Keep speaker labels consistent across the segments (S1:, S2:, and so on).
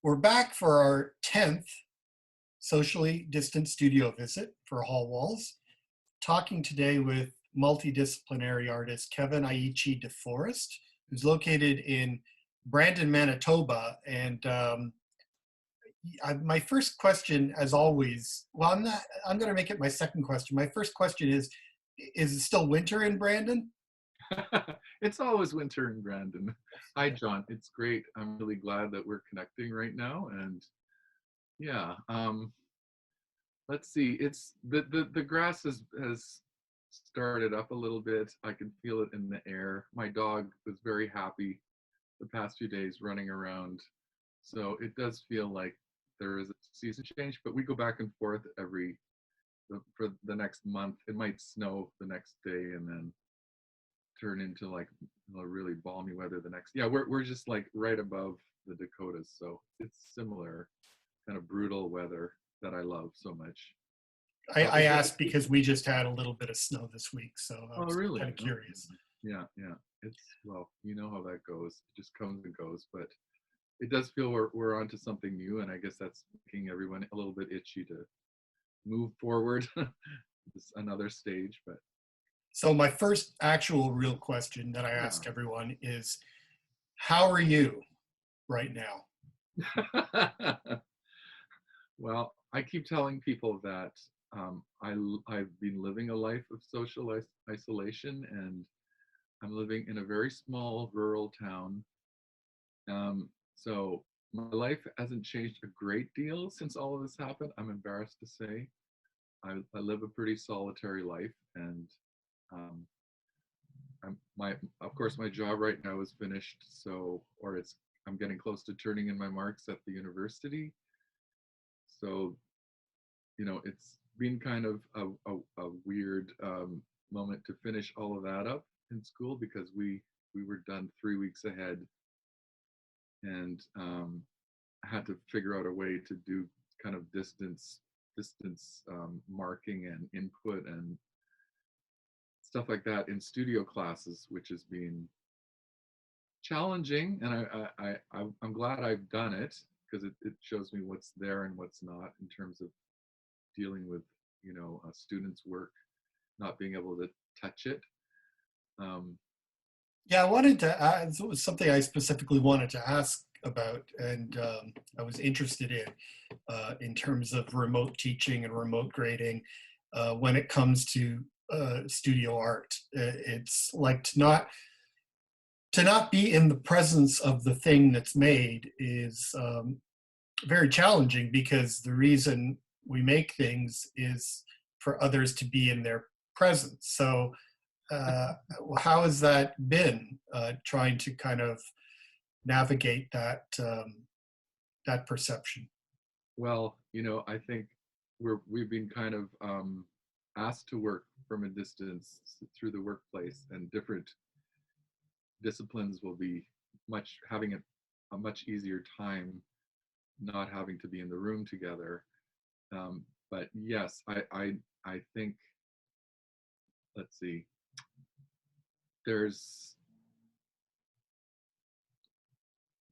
S1: We're back for our 10th socially distant studio visit for Hall Walls, talking today with multidisciplinary artist Kevin EI-ICHI deForest, who's located in Brandon, Manitoba. And my first question, as always, well, I'm going to make it my second question. My first question is it still winter in Brandon?
S2: It's always winter in Brandon. Hi, John. It's great. I'm really glad that we're connecting right now. And yeah, let's see. It's the grass has started up a little bit. I can feel it in the air. My dog was very happy the past few days running around. So it does feel like there is a season change, but we go back and forth for the next month. It might snow the next day and then turn into like really balmy weather the next. Yeah, we're just like right above the Dakotas, so it's similar kind of brutal weather that I love so much.
S1: I asked because we just had a little bit of snow this week, so I
S2: Oh,
S1: was
S2: really?
S1: kind of curious.
S2: Yeah, yeah. It's, well, you know how that goes. It just comes and goes, but it does feel we're onto something new, and I guess that's making everyone a little bit itchy to move forward. It's another stage, but
S1: So my first actual real question that I
S2: yeah.
S1: ask everyone is, how are you right now?
S2: Well, I keep telling people that I've been living a life of social isolation, and I'm living in a very small rural town. So my life hasn't changed a great deal since all of this happened. I'm embarrassed to say. I live a pretty solitary life, and um, of course, my job right now is finished, I'm getting close to turning in my marks at the university. So it's been kind of a weird moment to finish all of that up in school, because we were done 3 weeks ahead, and had to figure out a way to do kind of distance marking and input and stuff like that in studio classes, which has been challenging. And I'm glad I've done it, because it shows me what's there and what's not in terms of dealing with students' work, not being able to touch it.
S1: Yeah, I wanted to ask, it was something I specifically wanted to ask about, and I was interested in terms of remote teaching and remote grading when it comes to studio art. It's like to not be in the presence of the thing that's made is very challenging, because the reason we make things is for others to be in their presence. So how has that been, trying to kind of navigate that perception?
S2: Well, I think we've been kind of asked to work from a distance through the workplace, and different disciplines will be having a much easier time not having to be in the room together. But yes, I think, let's see, there's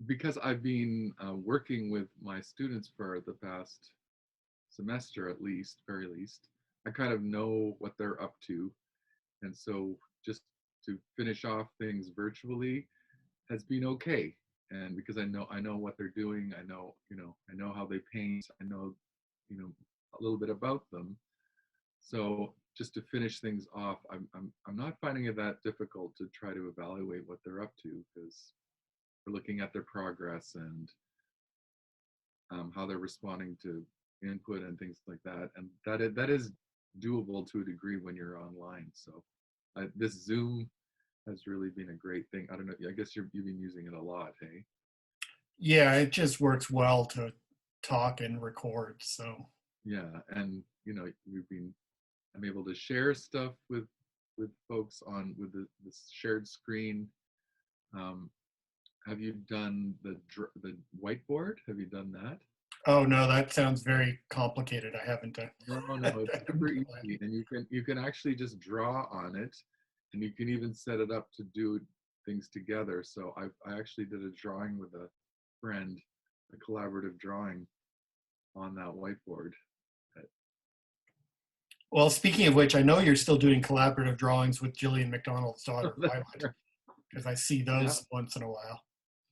S2: because I've been working with my students for the past semester, at least, very least, I kind of know what they're up to. And so just to finish off things virtually has been okay. And because I know what they're doing, I know how they paint, I know, a little bit about them. So just to finish things off, I'm not finding it that difficult to try to evaluate what they're up to, because we're looking at their progress and how they're responding to input and things like that. And that is doable to a degree when you're online. So this Zoom has really been a great thing. I don't know. I guess you've been using it a lot, hey?
S1: Yeah, it just works well to talk and record. So
S2: Yeah, and I'm able to share stuff with folks with this shared screen. Um, have you done the whiteboard? Have you done that?
S1: oh no, that sounds very complicated. I haven't done.
S2: No, no, it's super easy, and you can actually just draw on it, and you can even set it up to do things together. So I actually did a drawing with a friend a collaborative drawing on that whiteboard.
S1: Well, speaking of which, I know you're still doing collaborative drawings with Jillian McDonald's daughter, Violet, because I see
S2: Yeah,
S1: those once in a while.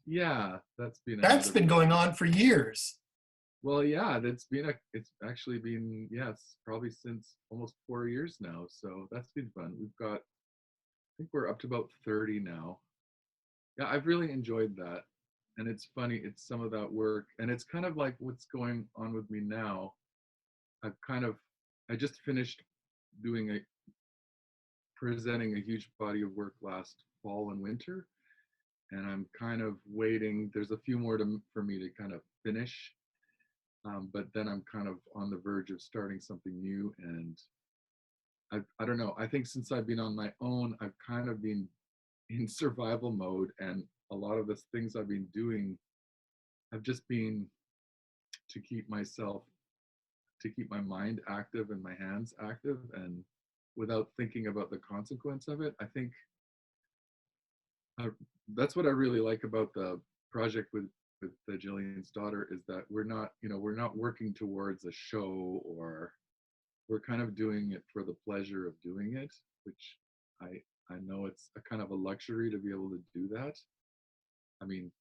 S2: yeah, that's been
S1: That's
S2: another.
S1: been going on for years.
S2: Well, yeah, it's actually been, yes, probably since almost 4 years now. So that's been fun. I think we're up to about 30 now. Yeah, I've really enjoyed that. And it's funny, it's some of that work. And it's kind of like what's going on with me now. I've kind of, I just finished doing presenting a huge body of work last fall and winter. And I'm kind of waiting. There's a few more for me to kind of finish. But then I'm kind of on the verge of starting something new. And I don't know. I think since I've been on my own, I've kind of been in survival mode. And a lot of the things I've been doing have just been to keep myself, to keep my mind active and my hands active, and without thinking about the consequence of it. I think uh, that's what I really like about the project with the Jillian's daughter, is that we're not working towards a show, or we're kind of doing it for the pleasure of doing it, which I know it's a kind of a luxury to be able to do that. I mean,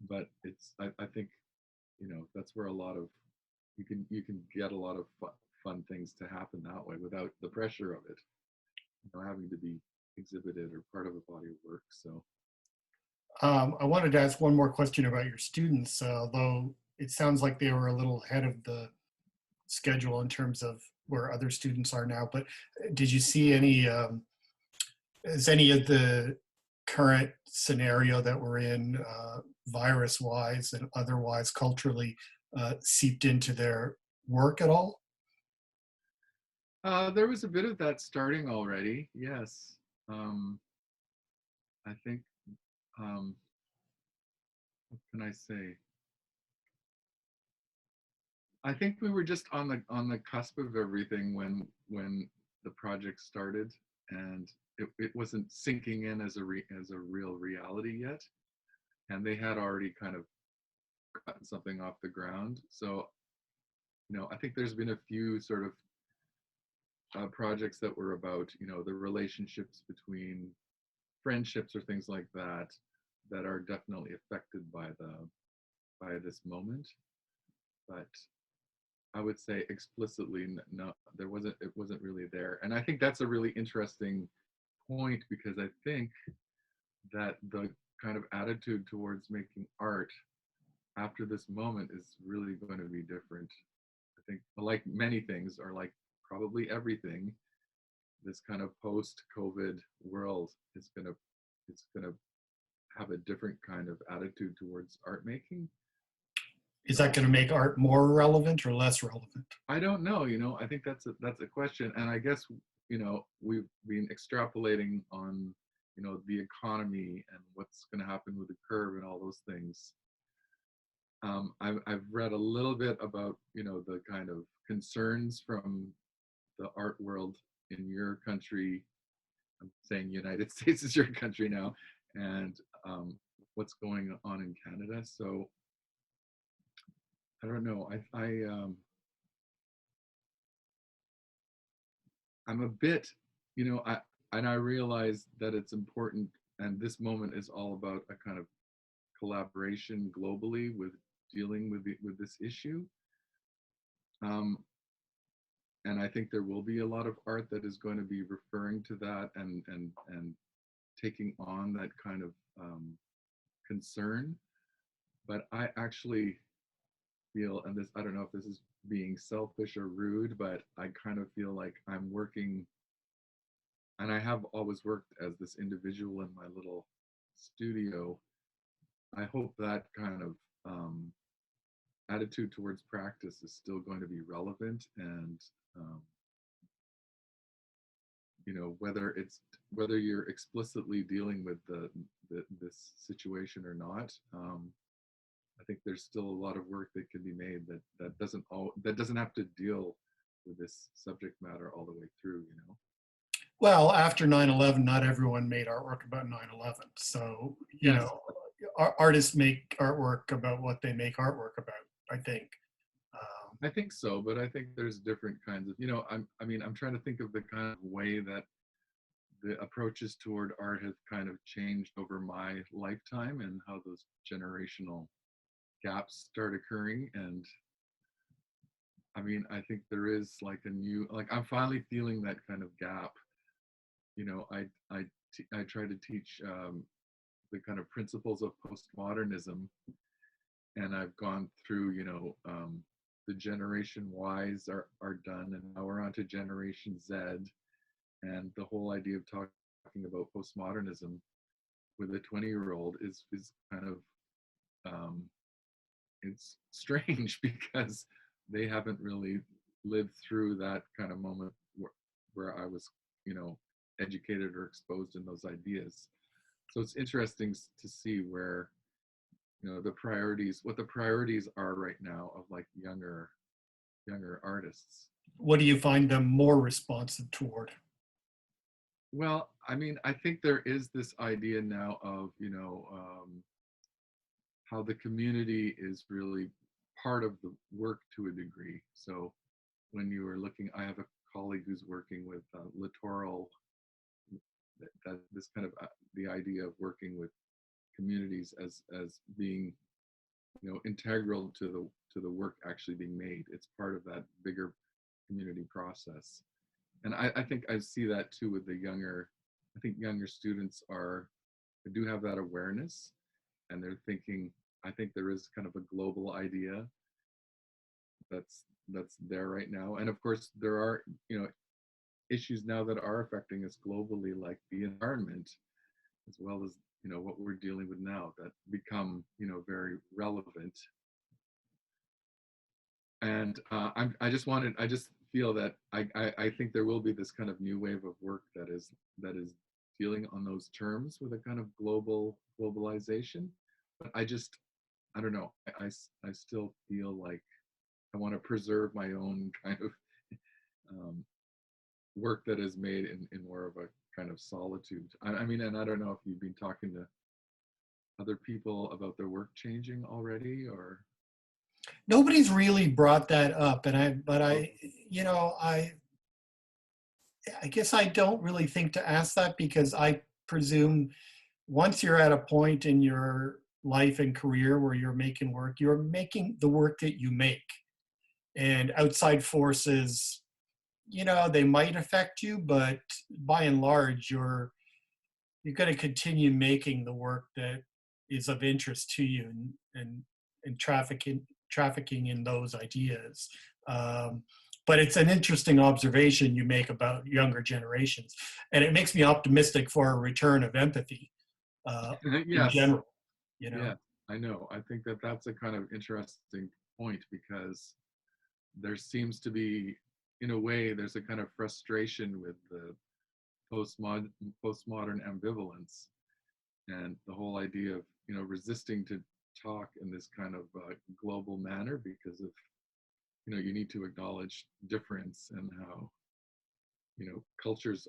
S2: but I think, that's where a lot of, you can get a lot of fun things to happen that way without the pressure of it, having to be exhibited or part of a body of work. So
S1: I wanted to ask one more question about your students, although it sounds like they were a little ahead of the schedule in terms of where other students are now. But did you see is any of the current scenario that we're in, virus-wise and otherwise culturally, seeped into their work at all?
S2: there was a bit of that starting already. Yes. Um, I think, um, what can I say? I think we were just on the cusp of everything when the project started, and it wasn't sinking in as as a real reality yet. And they had already kind of gotten something off the ground. So, I think there's been a few sort of projects that were about, the relationships between friendships or things like that, that are definitely affected by this moment. But I would say explicitly, no, it wasn't really there. And I think that's a really interesting point, because I think that the kind of attitude towards making art after this moment is really going to be different. I think, like many things, or like probably everything, this kind of post-COVID world it's gonna have a different kind of attitude towards art making.
S1: Is
S2: So
S1: that going to make art more relevant or less relevant?
S2: I don't know. I think that's a question, and I guess we've been extrapolating on the economy and what's going to happen with the curve and all those things. I've read a little bit about the kind of concerns from the art world in your country. I'm saying United States is your country now, and what's going on in Canada. So I don't know. I'm a bit, and I realize that it's important, and this moment is all about a kind of collaboration globally with dealing with this issue. Um, and I think there will be a lot of art that is going to be referring to that, and taking on that kind of concern. But I actually feel, and this, I don't know if this is being selfish or rude, but I kind of feel like I'm working, and I have always worked as this individual in my little studio. I hope that kind of attitude towards practice is still going to be relevant, and um, whether you're explicitly dealing with this situation or not. I think there's still a lot of work that can be made that doesn't have to deal with this subject matter all the way through.
S1: Well, after 9/11, not everyone made artwork about 9/11. So,
S2: Yes,
S1: artists make artwork about what they make artwork about, I think.
S2: I think so, but I think there's different kinds of, I mean, I'm trying to think of the kind of way that the approaches toward art have kind of changed over my lifetime and how those generational gaps start occurring. And I mean, I think there is like a new, like I'm finally feeling that kind of gap. You know, I try to teach the kind of principles of postmodernism, and I've gone through, the generation Ys are done, and now we're on to generation Z, and the whole idea of talking about postmodernism with a 20-year-old is kind of um, it's strange because they haven't really lived through that kind of moment where I was, educated or exposed in those ideas. So it's interesting to see where, what the priorities are right now of like younger artists.
S1: What do you find them more responsive toward?
S2: Well, I mean, I think there is this idea now of, how the community is really part of the work to a degree. So when you are looking, I have a colleague who's working with littoral, that this kind of the idea of working with communities as being, integral to the work actually being made. It's part of that bigger community process. And I think I see that too with the younger. I think younger students do have that awareness, and they're thinking. I think there is kind of a global idea that's there right now, and of course there are issues now that are affecting us globally, like the environment, as well as what we're dealing with now, that become very relevant. And I just feel that I think there will be this kind of new wave of work that is dealing on those terms with a kind of globalization. But I don't know. I still feel like I want to preserve my own kind of work that is made in more of a kind of solitude. I mean, and I don't know if you've been talking to other people about their work changing already, or
S1: Nobody's really brought that up, and
S2: oh,
S1: I guess I don't really think to ask that, because I presume once you're at a point in your life and career where you're making the work that you make, and outside forces, they might affect you, but by and large, you're going to continue making the work that is of interest to you, and trafficking in those ideas. Um, but it's an interesting observation you make about younger generations, and it makes me optimistic for a return of empathy in
S2: yes,
S1: general. You know,
S2: yes, I know. I think that that's a kind of interesting point because there seems to be, in a way, there's a kind of frustration with the postmodern ambivalence and the whole idea of resisting to talk in this kind of global manner because of you need to acknowledge difference and how cultures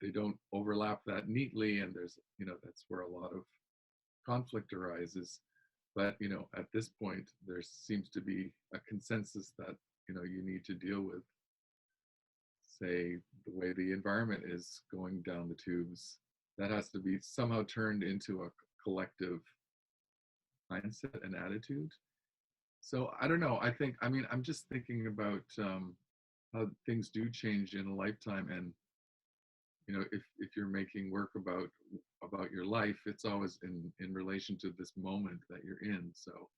S2: they don't overlap that neatly, and there's that's where a lot of conflict arises. But at this point there seems to be a consensus that you need to deal with, say, the way the environment is going down the tubes. That has to be somehow turned into a collective mindset and attitude. So I don't know. I mean, I'm just thinking about how things do change in a lifetime, and if you're making work about your life, it's always in relation to this moment that you're in. So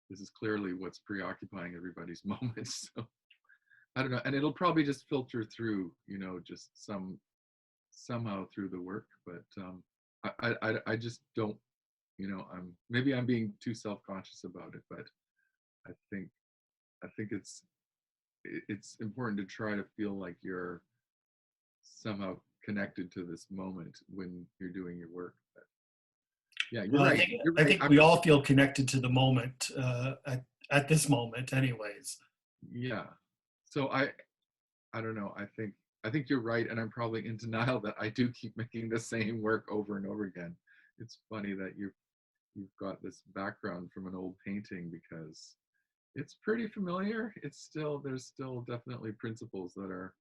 S2: this is clearly what's preoccupying everybody's moments. So I don't know, and it'll probably just filter through, just somehow through the work. But I just don't, I'm being too self-conscious about it, but I think I think it's important to try to feel like you're somehow connected to this moment when you're doing your work. But yeah, you're
S1: well,
S2: right. You're
S1: I
S2: right.
S1: think we all feel connected to the moment at this moment, anyways.
S2: Yeah. So I don't know. I think you're right, and I'm probably in denial that I do keep making the same work over and over again. It's funny that you've got this background from an old painting, because it's pretty familiar. It's still, there's still definitely principles that are,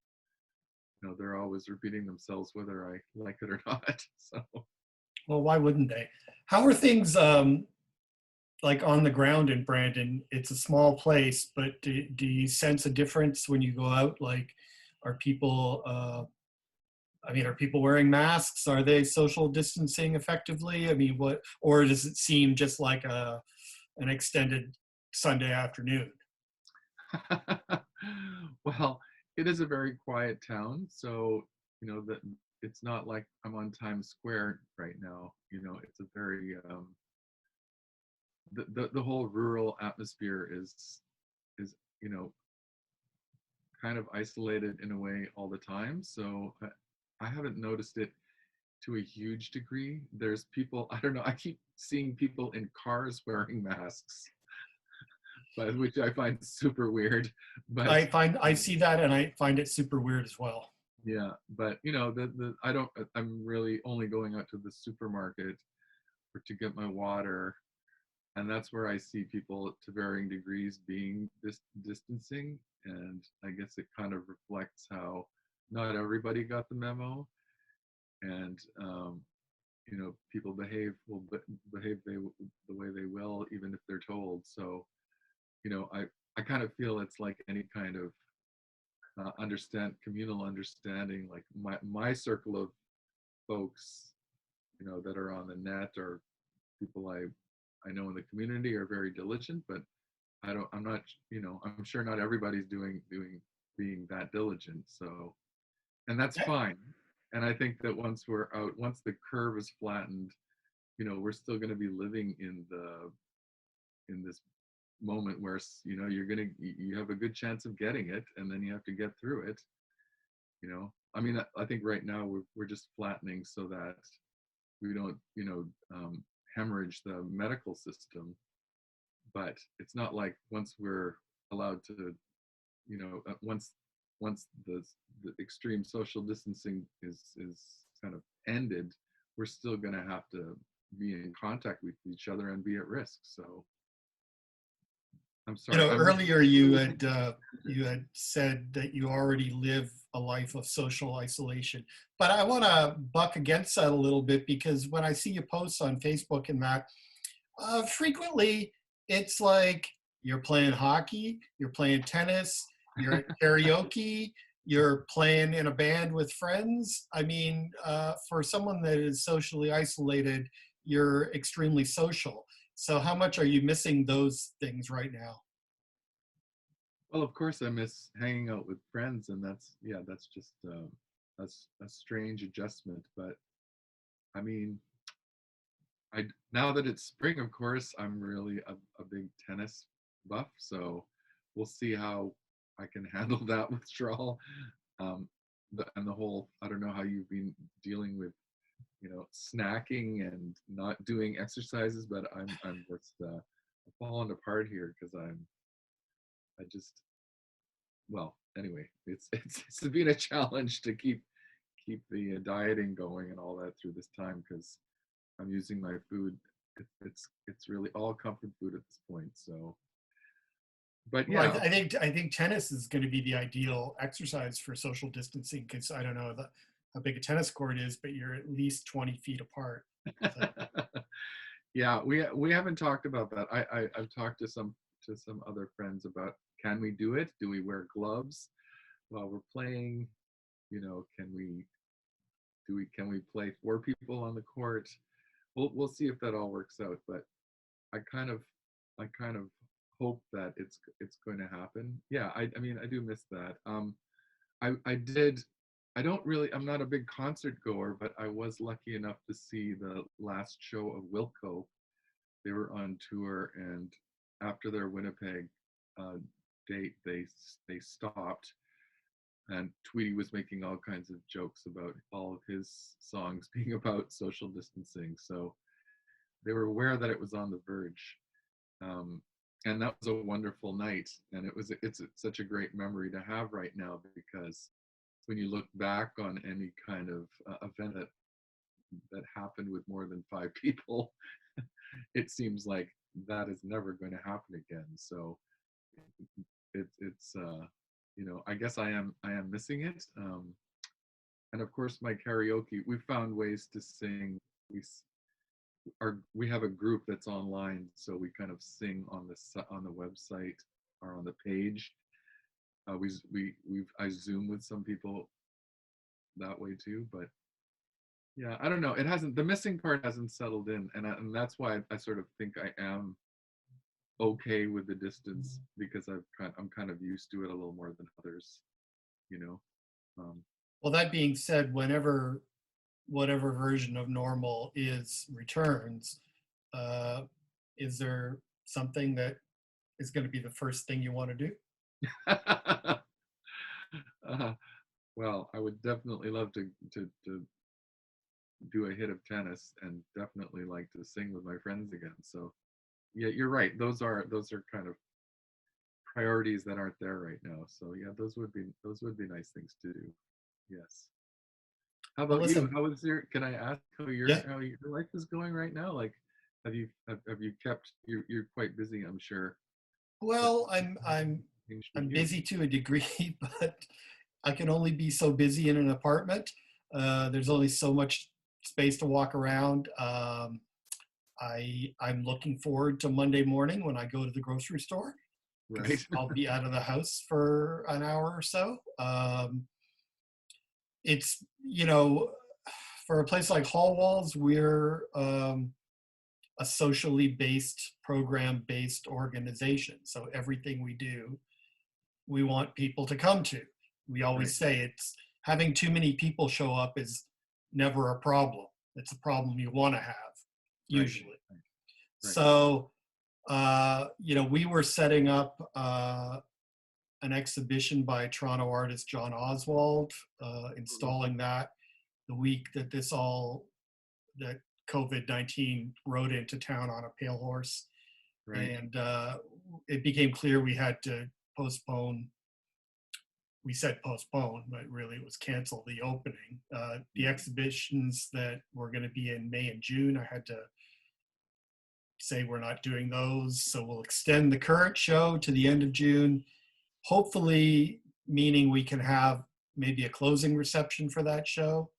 S2: they're always repeating themselves whether I like it or not. So
S1: Well, why wouldn't they? How are things like on the ground in Brandon? It's a small place, but do you sense a difference when you go out? Like, are people, I mean, are people wearing masks? Are they social distancing effectively? I mean, what, or does it seem just like an extended Sunday afternoon?
S2: well, it is a very quiet town, so that it's not like I'm on Times Square right now. It's a very the whole rural atmosphere is kind of isolated in a way all the time. So I haven't noticed it to a huge degree. There's people, I don't know, I keep seeing people in cars wearing masks, but which I find super weird. But
S1: I see that and I find it super weird as well.
S2: yeah, but the I don't, I'm really only going out to the supermarket or to get my water, and that's where I see people to varying degrees being distancing, and I guess it kind of reflects how not everybody got the memo, and people behave the way they will, even if they're told. So I kind of feel it's like any kind of communal understanding. Like my circle of folks, that are on the net, or people I know in the community, are very diligent, but I'm not, I'm sure not everybody's being that diligent. So, and that's fine. And I think that once the curve is flattened, we're still going to be living in this moment where, you have a good chance of getting it, and then you have to get through it. I mean, I think right now we're just flattening so that we don't, hemorrhage the medical system. But it's not like once we're allowed to, once the extreme social distancing is kind of ended, we're still going to have to be in contact with each other and be at risk. So I'm
S1: You
S2: sorry.
S1: know, earlier you had said that you already live a life of social isolation, but I want to buck against that a little bit because when I see you posts on Facebook and that, frequently it's like you're playing hockey, you're playing tennis, you're at karaoke, you're playing in a band with friends. I mean, for someone that is socially isolated, you're extremely social. So how much are you missing those things right now?
S2: Well, of course, I miss hanging out with friends, and that's just that's a strange adjustment. But I mean, I now that it's spring, of course, I'm really a big tennis buff. So we'll see how I can handle that withdrawal. Um, and the whole, I don't know how you've been dealing with, snacking and not doing exercises, but I'm just falling apart here because I just, well, anyway, it's been a challenge to keep the dieting going and all that through this time, because I'm using my food. It's really all comfort food at this point. So, but
S1: Well,
S2: yeah,
S1: I think tennis is going to be the ideal exercise for social distancing because I don't know how big a tennis court is, but you're at least 20 feet apart. So,
S2: yeah, we haven't talked about that. I've talked to some other friends about, can we do it? Do we wear gloves while we're playing? Can we play four people on the court? We'll see if that all works out. But I kind of I kind of hope that it's going to happen. Yeah, I mean, I do miss that. I did. I don't really. I'm not a big concert goer, but I was lucky enough to see the last show of Wilco. They were on tour, and after their Winnipeg uh, date, they stopped. And Tweety was making all kinds of jokes about all of his songs being about social distancing. So they were aware that it was on the verge. Um, and that was a wonderful night. And it's such a great memory to have right now, because when you look back on any kind of event that that happened with more than 5 people, it seems like that is never going to happen again. So it's I guess I am missing it. And of course, my karaoke. We found ways to sing. We have a group that's online, so we kind of sing on the website or on the page. I Zoom with some people that way too, but yeah, I don't know. It hasn't. The missing part hasn't settled in, and that's why I sort of think I am okay with the distance because I'm kind of used to it a little more than others, you know. Um,
S1: Well, that being said, whenever whatever version of normal is returns, uh, is there something that is going to be the first thing you want to do?
S2: uh, well, I would definitely love to do a hit of tennis and definitely like to sing with my friends again. So yeah, you're right. Those are kind of priorities that aren't there right now. So yeah, those would be nice things to do. Yes. How
S1: Well,
S2: about you?
S1: listen,
S2: How is your? Can I ask
S1: yeah.
S2: how your life is going right now? Like, have you kept? You're quite busy, I'm sure. But
S1: Well,
S2: things for
S1: I'm
S2: you.
S1: busy to a degree, but I can only be so busy in an apartment. There's only so much space to walk around. I'm looking forward to Monday morning when I go to the grocery store
S2: Right.
S1: because I'll be out of the house for an hour or so. It's for a place like Hall Walls, we're a socially based, program based organization. So everything we do, we want people to come to. We
S2: Right.
S1: always say it's having too many people show up is never a problem. It's a problem you want to have,
S2: Right.
S1: usually.
S2: Right.
S1: So, we were setting up an exhibition by Toronto artist John Oswald, installing that the week that that COVID-19 rode into town on a pale horse.
S2: Right.
S1: And it became clear we had to postpone. We said postpone, but really it was cancel the opening. The
S2: Yeah.
S1: exhibitions that were going to be in May and June, I had to say we're not doing those. So we'll extend the current show to the end of June, hopefully, meaning we can have maybe a closing reception for that show.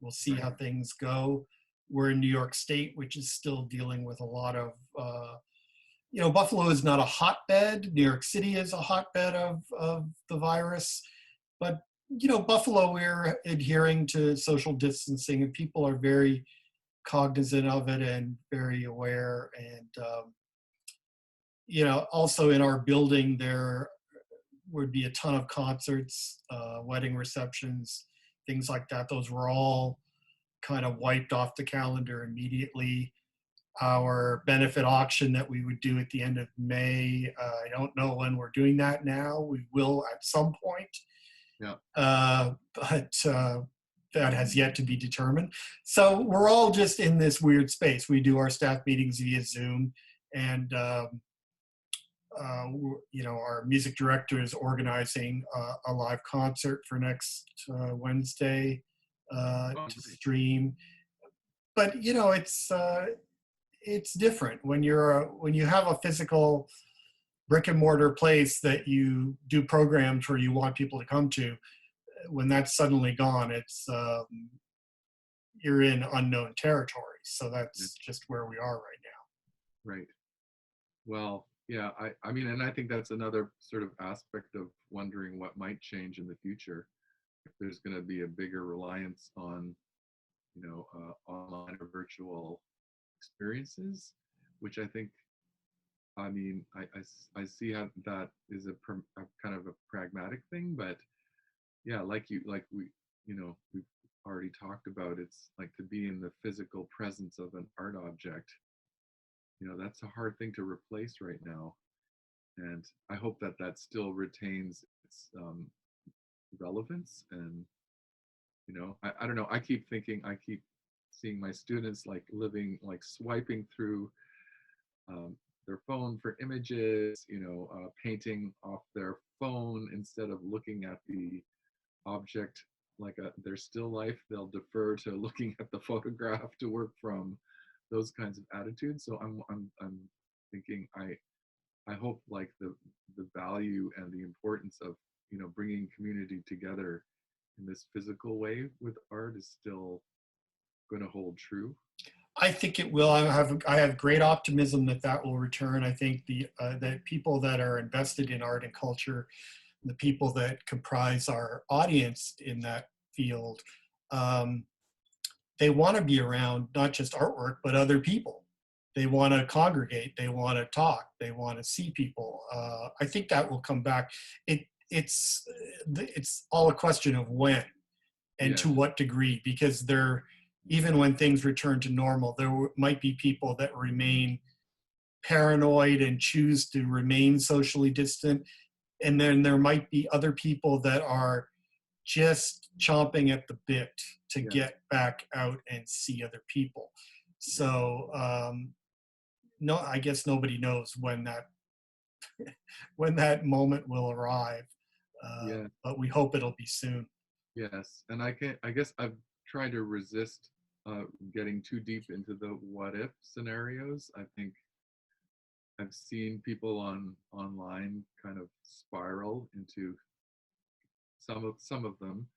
S1: We'll see
S2: Right.
S1: how things go. We're in New York State, which is still dealing with a lot of, Buffalo is not a hotbed. New York City is a hotbed of the virus. But, Buffalo, we're adhering to social distancing and people are very cognizant of it and very aware. And, also in our building, there would be a ton of concerts, wedding receptions, things like that. Those were all kind of wiped off the calendar immediately. Our benefit auction that we would do at the end of May, I don't know when we're doing that now. We will at some point,
S2: Yeah.
S1: but that has yet to be determined. So we're all just in this weird space. We do our staff meetings via Zoom, and our music director is organizing a live concert for next Wednesday
S2: Oh,
S1: to
S2: nice.
S1: stream. But it's different when when you have a physical brick and mortar place that you do programs where you want people to come to. When that's suddenly gone, it's you're in unknown territory. So
S2: Yeah.
S1: that's just where we are right now.
S2: Right. Well, yeah. I mean, and I think that's another sort of aspect of wondering what might change in the future. If there's going to be a bigger reliance on online or virtual experiences, which I think, I mean, I see how that is a kind of a pragmatic thing, but yeah, we've already talked about, it's like to be in the physical presence of an art object, that's a hard thing to replace right now. And I hope that that still retains its relevance. And, I don't know, I keep seeing my students like living, like swiping through their phone for images, painting off their phone instead of looking at the object like their still life, they'll defer to looking at the photograph to work from those kinds of attitudes. So I'm thinking I hope like the value and the importance of, you know, bringing community together in this physical way with art is still going to hold true.
S1: I think it will. I have great optimism that that will return. I think that people that are invested in art and culture, the people that comprise our audience in that field, um, they want to be around not just artwork but other people. They want to congregate. They want to talk. They want to see people. I think that will come back. It's all a question of when and
S2: Yeah,
S1: to what degree, because even when things return to normal, might be people that remain paranoid and choose to remain socially distant. And then there might be other people that are just chomping at the bit to
S2: yeah,
S1: get back out and see other people.
S2: yeah,
S1: So no, I guess nobody knows when that moment will arrive,
S2: yeah,
S1: but we hope it'll be soon.
S2: yes. And I guess I've tried to resist getting too deep into the what if scenarios. I think I've seen people online kind of spiral into some of them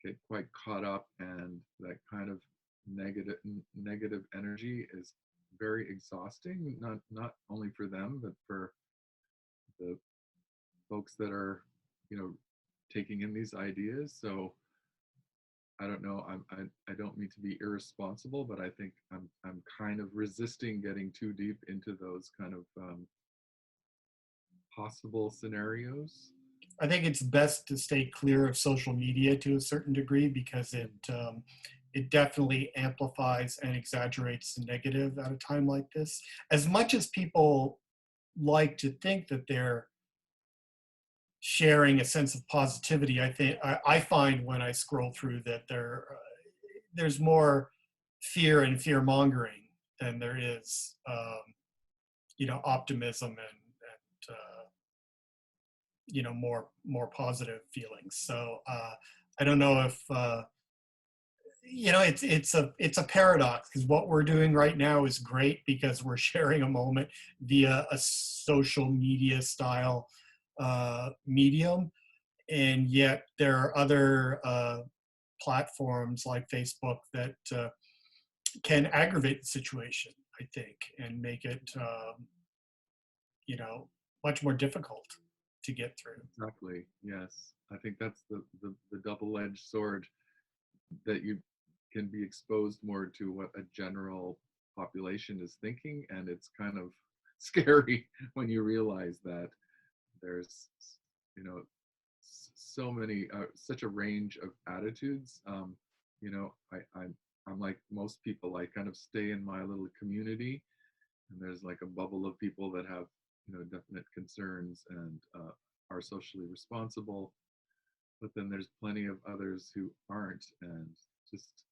S2: get quite caught up, and that kind of negative energy is very exhausting, not only for them but for the folks that are, you know, taking in these ideas. So I don't know, I don't mean to be irresponsible, but I think I'm kind of resisting getting too deep into those kind of possible scenarios.
S1: I think it's best to stay clear of social media to a certain degree, because it definitely amplifies and exaggerates the negative at a time like this. As much as people like to think that they're sharing a sense of positivity, I find when I scroll through that there's more fear and fear mongering than there is optimism and more positive feelings. So I don't know if it's a paradox, because what we're doing right now is great because we're sharing a moment via a social media style medium, and yet there are other platforms like Facebook that can aggravate the situation, I think, and make it you know much more difficult to get through.
S2: Exactly. Yes. I think that's the double-edged sword, that you can be exposed more to what a general population is thinking, and it's kind of scary when you realize that there's, you know, so many such a range of attitudes. You know, I'm like most people, I kind of stay in my little community, and there's like a bubble of people that have, you know, definite concerns and are socially responsible, but then there's plenty of others who aren't, and just,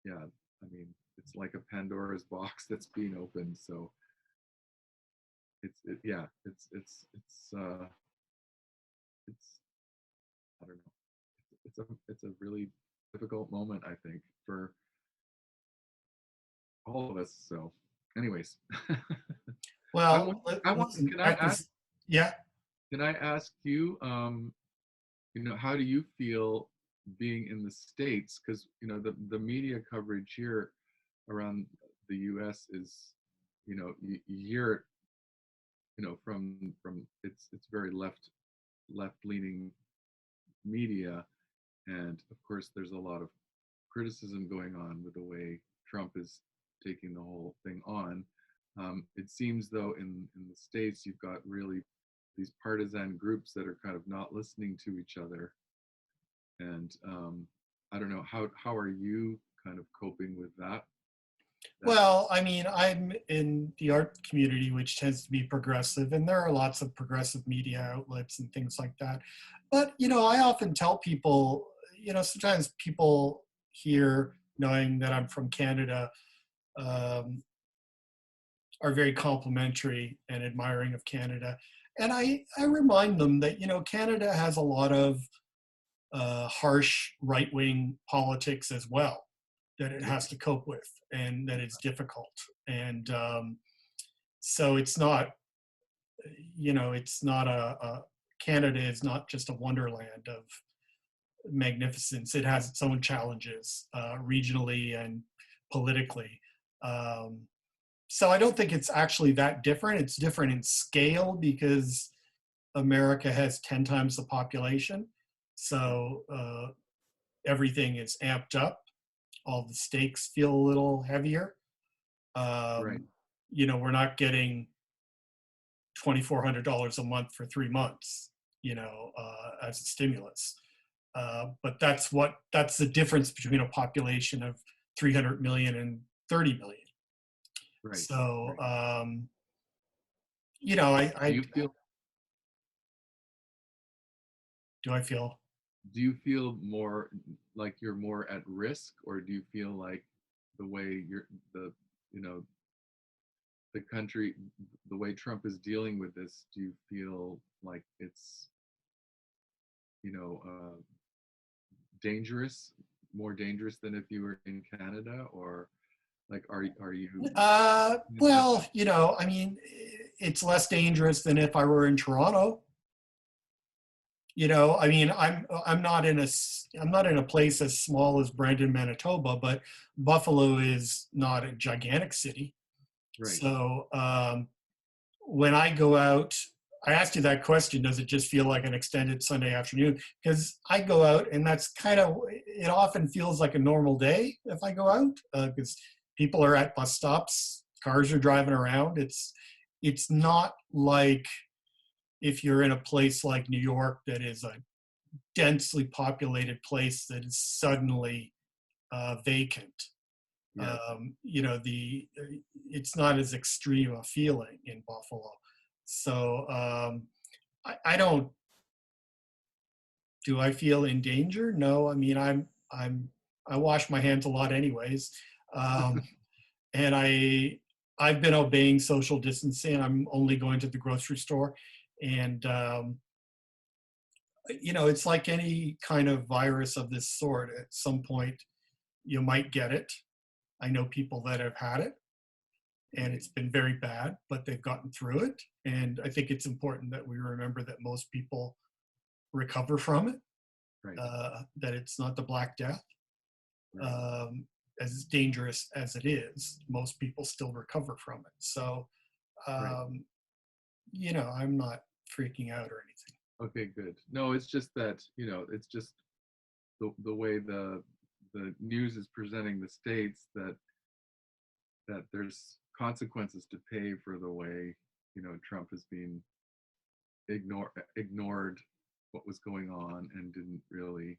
S2: yeah, I mean, it's like a Pandora's box that's being opened. So yeah, it's I don't know, it's a really difficult moment, I think, for all of us. So anyways,
S1: Well,
S2: I want
S1: listen, at this, yeah.
S2: can I ask you, you know, how do you feel being in the States? Because, you know, the media coverage here around the US is, you know, you hear it, you know, from it's very left leaning media, and of course there's a lot of criticism going on with the way Trump is taking the whole thing on. It seems though in the States you've got really these partisan groups that are kind of not listening to each other, and I don't know, how are you kind of coping with that?
S1: Well, I mean, I'm in the art community, which tends to be progressive, and there are lots of progressive media outlets and things like that. But, I often tell people, sometimes people here, knowing that I'm from Canada, um, are very complimentary and admiring of Canada. And I remind them that, Canada has a lot of harsh right-wing politics as well that it has to cope with, and that it's difficult. And so it's not, it's not Canada is not just a wonderland of magnificence. It has its own challenges, regionally and politically. So I don't think it's actually that different. It's different in scale because America has 10 times the population. So everything is amped up. All the stakes feel a little heavier.
S2: Right.
S1: We're not getting $2,400 a month for 3 months, as a stimulus. But that's the difference between a population of 300 million and 30 million.
S2: Right.
S1: So,
S2: right.
S1: I
S2: Do you feel
S1: do I feel
S2: do you feel more like you're more at risk, or do you feel like the way you know the country, the way Trump is dealing with this, do you feel like it's dangerous, more dangerous than if you were in Canada, or like are you
S1: well, I mean, it's less dangerous than if I were in Toronto. I mean, I'm not in a place as small as Brandon, Manitoba, but Buffalo is not a gigantic city.
S2: right?
S1: So when I go out, I asked you that question, does it just feel like an extended Sunday afternoon? Because I go out and it often feels like a normal day if I go out, because people are at bus stops, cars are driving around. It's not like if you're in a place like New York that is a densely populated place that is suddenly vacant.
S2: Yeah.
S1: It's not as extreme a feeling in Buffalo. So I don't. Do I feel in danger? No. I mean, I wash my hands a lot, anyways, and I've been obeying social distancing. I'm only going to the grocery store, and it's like any kind of virus of this sort. At some point, you might get it. I know people that have had it, and it's been very bad, but they've gotten through it. And I think it's important that we remember that most people recover from it,
S2: Right.
S1: that it's not the Black Death.
S2: Right.
S1: As dangerous as it is, most people still recover from it. So,
S2: Right.
S1: I'm not freaking out or anything.
S2: Okay, good. No, it's just that, it's just the way the news is presenting the states, that there's consequences to pay for the way, Trump has been ignored what was going on, and didn't really,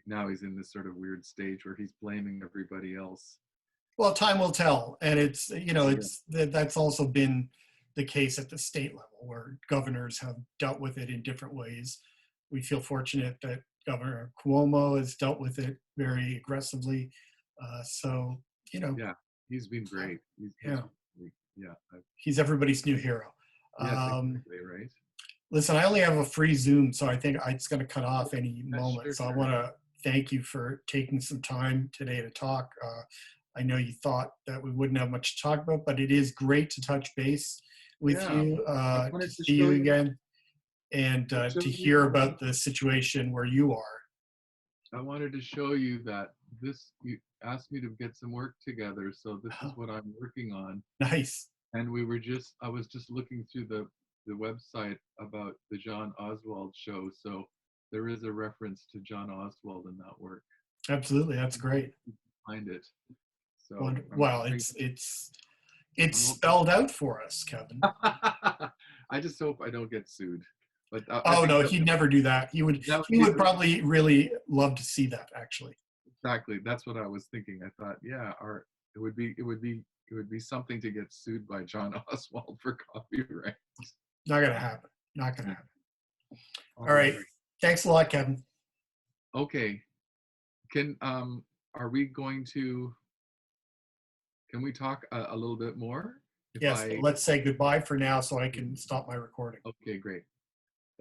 S2: now he's in this sort of weird stage where he's blaming everybody else.
S1: Well, time will tell, and
S2: Yeah.
S1: that's also been the case at the state level, where governors have dealt with it in different ways. We feel fortunate that Governor Cuomo has dealt with it very aggressively. So,
S2: Yeah, he's been great.
S1: yeah,
S2: Yeah,
S1: he's everybody's new hero.
S2: yes,
S1: Um,
S2: exactly, right.
S1: Listen, I only have a free Zoom, so I think it's going to cut off any moment.
S2: Sure,
S1: So I
S2: sure.
S1: want to thank you for taking some time today to talk. I know you thought that we wouldn't have much to talk about, but it is great to touch base with
S2: Yeah,
S1: you,
S2: I
S1: to
S2: wanted to
S1: see
S2: show
S1: you
S2: you,
S1: again, and
S2: show
S1: to
S2: you
S1: hear about the situation where you are.
S2: I wanted to show you that you asked me to get some work together, so this is what I'm working on.
S1: Nice.
S2: And I was just looking through the website about the John Oswald show, so there is a reference to John Oswald in that work.
S1: Absolutely, that's great.
S2: Find it. So
S1: Well, it's spelled out for us, Kevin.
S2: I just hope I don't get sued. But I
S1: Oh
S2: think
S1: no, he'd never do that. He would
S2: that
S1: he would probably really love to see that, actually.
S2: exactly. That's what I was thinking. I thought, yeah, it would be something to get sued by John Oswald for copyright.
S1: Not gonna happen. Not gonna
S2: Yeah.
S1: happen.
S2: All
S1: All right.
S2: right.
S1: Thanks a lot, Kevin.
S2: Okay. Can are we going to can we talk a little bit more? If
S1: Yes,
S2: I
S1: let's say goodbye for now so I can stop my recording.
S2: Okay, great.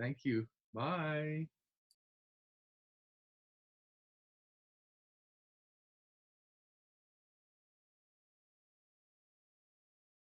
S2: Thank you. Bye.